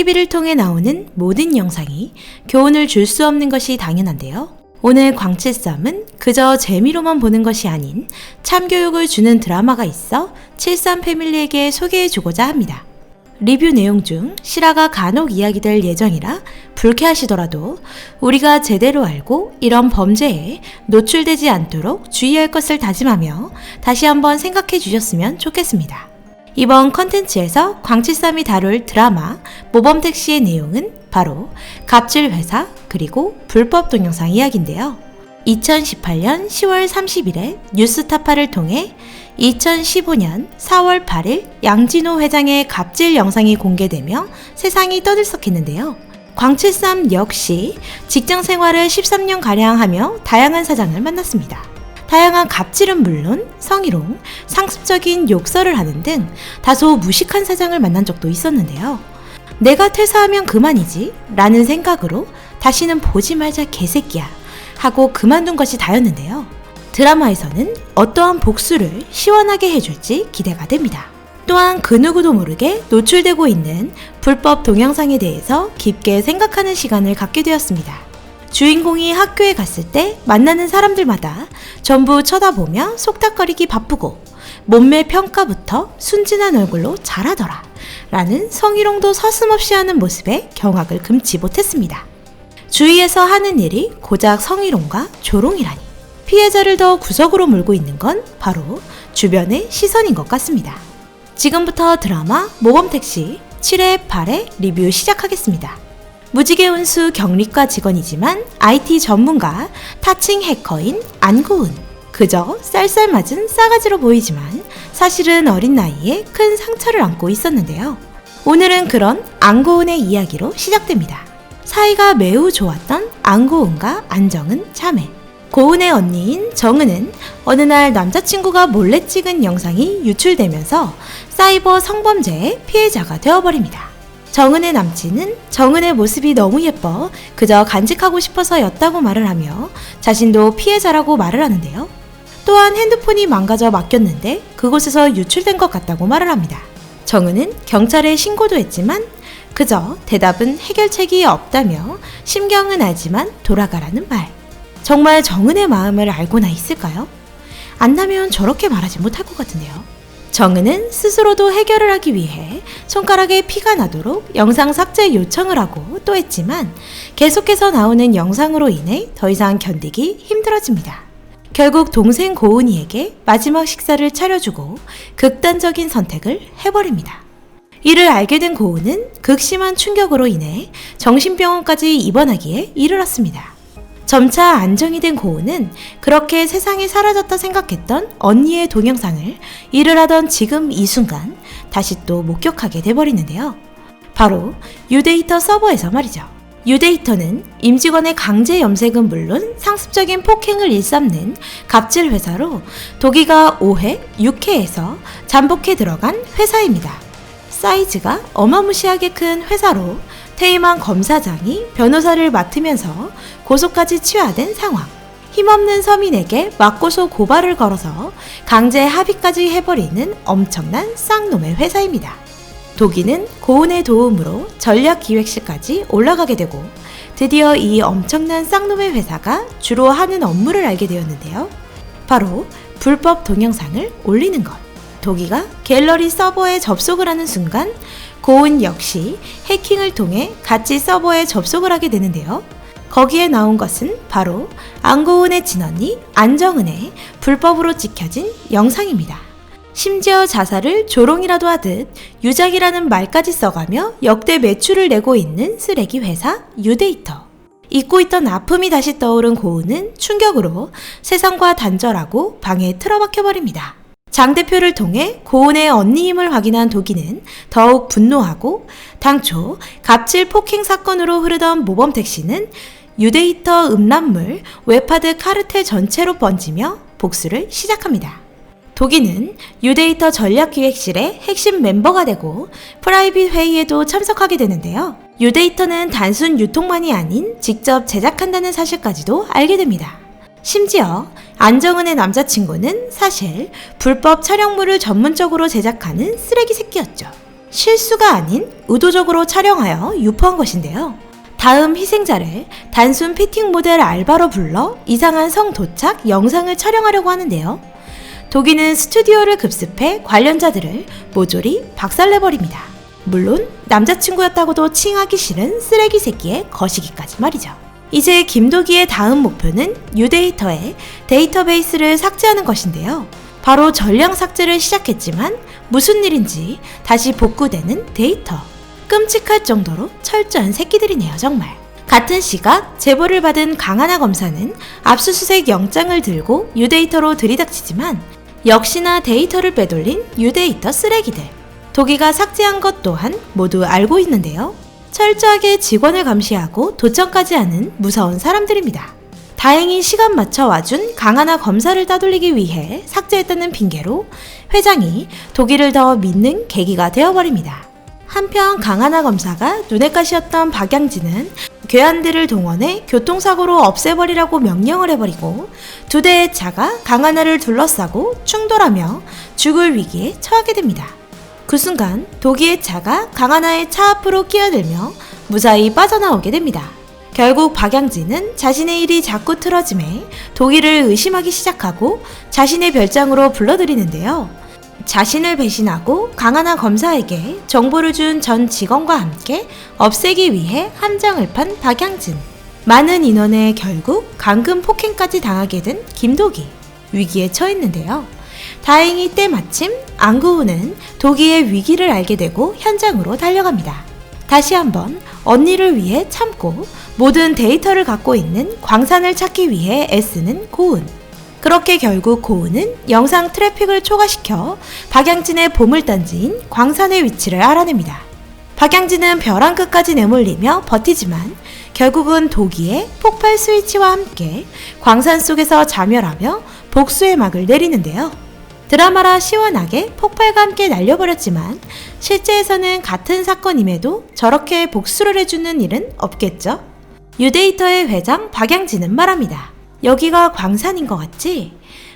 TV를 통해 나오는 모든 영상이 교훈을 줄 수 없는 것이 당연한데요. 오늘 광칠쌈은 그저 재미로만 보는 것이 아닌 참교육을 주는 드라마가 있어 칠쌈 패밀리에게 소개해주고자 합니다. 리뷰 내용 중 실화가 간혹 이야기될 예정이라 불쾌하시더라도 우리가 제대로 알고 이런 범죄에 노출되지 않도록 주의할 것을 다짐하며 다시 한번 생각해 주셨으면 좋겠습니다. 이번 컨텐츠에서 광칠쌈이 다룰 드라마 모범택시의 내용은 바로 갑질회사 그리고 불법 동영상 이야기인데요. 2018년 10월 30일에 뉴스타파를 통해 2015년 4월 8일 양진호 회장의 갑질 영상이 공개되며 세상이 떠들썩했는데요. 광칠쌈 역시 직장 생활을 13년가량 하며 다양한 사장을 만났습니다. 다양한 갑질은 물론 성희롱, 상습적인 욕설을 하는 등 다소 무식한 사장을 만난 적도 있었는데요. 내가 퇴사하면 그만이지 라는 생각으로 다시는 보지 말자 개새끼야 하고 그만둔 것이 다였는데요. 드라마에서는 어떠한 복수를 시원하게 해줄지 기대가 됩니다. 또한 그 누구도 모르게 노출되고 있는 불법 동영상에 대해서 깊게 생각하는 시간을 갖게 되었습니다. 주인공이 학교에 갔을 때 만나는 사람들마다 전부 쳐다보며 속닥거리기 바쁘고 몸매 평가부터 순진한 얼굴로 잘하더라 라는 성희롱도 서슴없이 하는 모습에 경악을 금치 못했습니다. 주위에서 하는 일이 고작 성희롱과 조롱이라니 피해자를 더 구석으로 몰고 있는 건 바로 주변의 시선인 것 같습니다. 지금부터 드라마 모범택시 7회 8회 리뷰 시작하겠습니다. 무지개 운수 경리과 직원이지만 IT 전문가 타칭 해커인 안고은. 그저 쌀쌀맞은 싸가지로 보이지만 사실은 어린 나이에 큰 상처를 안고 있었는데요. 오늘은 그런 안고은의 이야기로 시작됩니다. 사이가 매우 좋았던 안고은과 안정은 자매. 고은의 언니인 정은은 어느 날 남자친구가 몰래 찍은 영상이 유출되면서 사이버 성범죄의 피해자가 되어버립니다. 정은의 남친은 정은의 모습이 너무 예뻐 그저 간직하고 싶어서였다고 말을 하며 자신도 피해자라고 말을 하는데요. 또한 핸드폰이 망가져 맡겼는데 그곳에서 유출된 것 같다고 말을 합니다. 정은은 경찰에 신고도 했지만 그저 대답은 해결책이 없다며 심경은 알지만 돌아가라는 말. 정말 정은의 마음을 알고나 있을까요? 안다면 저렇게 말하지 못할 것 같은데요. 정은은 스스로도 해결을 하기 위해 손가락에 피가 나도록 영상 삭제 요청을 하고 또 했지만 계속해서 나오는 영상으로 인해 더 이상 견디기 힘들어집니다. 결국 동생 고은이에게 마지막 식사를 차려주고 극단적인 선택을 해버립니다. 이를 알게 된 고은은 극심한 충격으로 인해 정신병원까지 입원하기에 이르렀습니다. 점차 안정이 된 고은은 그렇게 세상에 사라졌다 생각했던 언니의 동영상을 일을 하던 지금 이 순간 다시 또 목격하게 돼버리는데요. 바로 유데이터 서버에서 말이죠. 유데이터는 임직원의 강제 염색은 물론 상습적인 폭행을 일삼는 갑질 회사로 독일가 5회, 6회에서 잠복해 들어간 회사입니다. 사이즈가 어마무시하게 큰 회사로 퇴임한 검사장이 변호사를 맡으면서 고소까지 취하된 상황. 힘없는 서민에게 맞고소 고발을 걸어서 강제 합의까지 해버리는 엄청난 쌍놈의 회사입니다. 독일은 고은의 도움으로 전략기획실까지 올라가게 되고 드디어 이 엄청난 쌍놈의 회사가 주로 하는 업무를 알게 되었는데요. 바로 불법 동영상을 올리는 것. 독일가 갤러리 서버에 접속을 하는 순간 고은 역시 해킹을 통해 같이 서버에 접속을 하게 되는데요. 거기에 나온 것은 바로 안고은의 친언니 안정은의 불법으로 찍혀진 영상입니다. 심지어 자살을 조롱이라도 하듯 유작이라는 말까지 써가며 역대 매출을 내고 있는 쓰레기 회사 유데이터. 잊고 있던 아픔이 다시 떠오른 고은은 충격으로 세상과 단절하고 방에 틀어박혀버립니다. 장 대표를 통해 고은의 언니임을 확인한 도기는 더욱 분노하고 당초 갑질 폭행 사건으로 흐르던 모범택시는 유데이터 음란물 웹하드 카르텔 전체로 번지며 복수를 시작합니다. 도기는 유데이터 전략기획실의 핵심 멤버가 되고 프라이빗 회의에도 참석하게 되는데요. 유데이터는 단순 유통만이 아닌 직접 제작한다는 사실까지도 알게 됩니다. 심지어 안정은의 남자친구는 사실 불법 촬영물을 전문적으로 제작하는 쓰레기 새끼였죠. 실수가 아닌 의도적으로 촬영하여 유포한 것인데요. 다음 희생자를 단순 피팅 모델 알바로 불러 이상한 성 도착 영상을 촬영하려고 하는데요. 도기는 스튜디오를 급습해 관련자들을 모조리 박살내버립니다. 물론 남자친구였다고도 칭하기 싫은 쓰레기 새끼의 거시기까지 말이죠. 이제 김도기의 다음 목표는 유데이터의 데이터베이스를 삭제하는 것인데요. 바로 전량 삭제를 시작했지만 무슨 일인지 다시 복구되는 데이터. 끔찍할 정도로 철저한 새끼들이네요, 정말. 같은 시각 제보를 받은 강하나 검사는 압수수색 영장을 들고 유데이터로 들이닥치지만 역시나 데이터를 빼돌린 유데이터 쓰레기들. 도기가 삭제한 것 또한 모두 알고 있는데요. 철저하게 직원을 감시하고 도청까지 하는 무서운 사람들입니다. 다행히 시간 맞춰 와준 강하나 검사를 따돌리기 위해 삭제했다는 핑계로 회장이 도기를 더 믿는 계기가 되어버립니다. 한편 강하나 검사가 눈엣 가시였던 박양진은 괴한들을 동원해 교통사고로 없애버리라고 명령을 해버리고 두 대의 차가 강하나를 둘러싸고 충돌하며 죽을 위기에 처하게 됩니다. 그 순간 도기의 차가 강하나의 차 앞으로 끼어들며 무사히 빠져나오게 됩니다. 결국 박양진은 자신의 일이 자꾸 틀어짐에 도기를 의심하기 시작하고 자신의 별장으로 불러들이는데요. 자신을 배신하고 강하나 검사에게 정보를 준 전 직원과 함께 없애기 위해 함정을 판 박양진. 많은 인원에 결국 감금 폭행까지 당하게 된 김도기. 위기에 처했는데요. 다행히 때마침 안구우는 도기의 위기를 알게 되고 현장으로 달려갑니다. 다시 한번 언니를 위해 참고 모든 데이터를 갖고 있는 광산을 찾기 위해 애쓰는 고은. 그렇게 결국 고은은 영상 트래픽을 초과시켜 박양진의 보물단지인 광산의 위치를 알아냅니다. 박양진은 벼랑 끝까지 내몰리며 버티지만 결국은 도기의 폭발 스위치와 함께 광산 속에서 자멸하며 복수의 막을 내리는데요. 드라마라 시원하게 폭발과 함께 날려버렸지만 실제에서는 같은 사건임에도 저렇게 복수를 해주는 일은 없겠죠? 유데이터의 회장 박양진은 말합니다. 여기가 광산인 것 같지?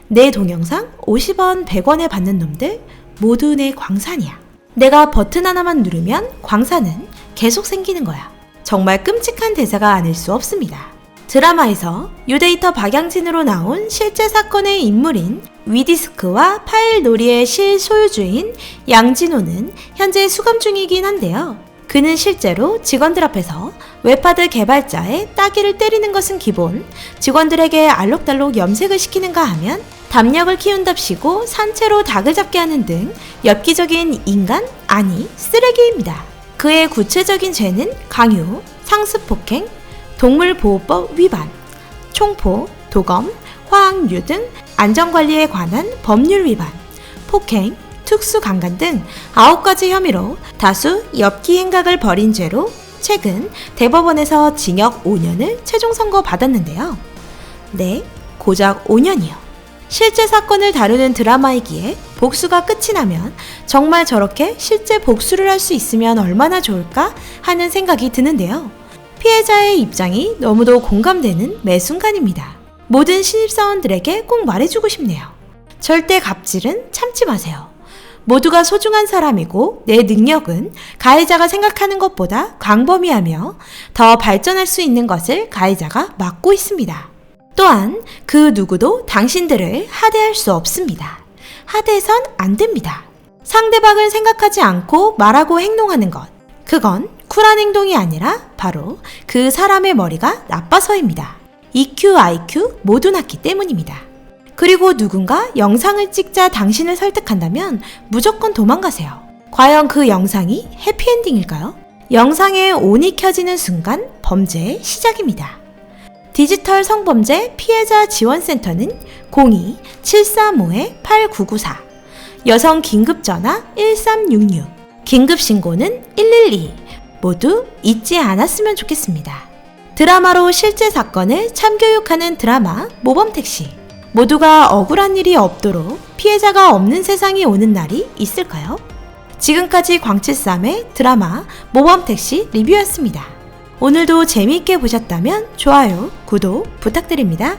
내 동영상 50원, 100원에 받는 놈들 모두 내 광산이야. 내가 버튼 하나만 누르면 광산은 계속 생기는 거야. 정말 끔찍한 대사가 아닐 수 없습니다. 드라마에서 유데이터 박양진으로 나온 실제 사건의 인물인 위디스크와 파일 놀이의 실소유주인 양진호는 현재 수감 중이긴 한데요. 그는 실제로 직원들 앞에서 웹하드 개발자의 따귀를 때리는 것은 기본, 직원들에게 알록달록 염색을 시키는가 하면 담력을 키운답시고 산채로 닭을 잡게 하는 등 엽기적인 인간, 아니 쓰레기입니다. 그의 구체적인 죄는 강요, 상습폭행, 동물보호법 위반, 총포, 도검, 화학류 등 안전관리에 관한 법률 위반, 폭행, 특수강간 등 9가지 혐의로 다수 엽기 행각을 벌인 죄로 최근 대법원에서 징역 5년을 최종 선고받았는데요. 네, 고작 5년이요. 실제 사건을 다루는 드라마이기에 복수가 끝이 나면 정말 저렇게 실제 복수를 할 수 있으면 얼마나 좋을까 하는 생각이 드는데요. 피해자의 입장이 너무도 공감되는 매 순간입니다. 모든 신입사원들에게 꼭 말해주고 싶네요. 절대 갑질은 참지 마세요. 모두가 소중한 사람이고 내 능력은 가해자가 생각하는 것보다 광범위하며 더 발전할 수 있는 것을 가해자가 막고 있습니다. 또한 그 누구도 당신들을 하대할 수 없습니다. 하대해선 안 됩니다. 상대방을 생각하지 않고 말하고 행동하는 것, 그건 쿨한 행동이 아니라 바로 그 사람의 머리가 나빠서입니다. EQ, IQ 모두 낮기 때문입니다. 그리고 누군가 영상을 찍자 당신을 설득한다면 무조건 도망가세요. 과연 그 영상이 해피엔딩일까요? 영상에 온이 켜지는 순간 범죄의 시작입니다. 디지털 성범죄 피해자 지원센터는 02-735-8994, 여성 긴급전화 1366, 긴급신고는 112 모두 잊지 않았으면 좋겠습니다. 드라마로 실제 사건을 참교육하는 드라마 모범택시. 모두가 억울한 일이 없도록 피해자가 없는 세상이 오는 날이 있을까요? 지금까지 광칠삼의 드라마 모범택시 리뷰였습니다. 오늘도 재미있게 보셨다면 좋아요, 구독 부탁드립니다.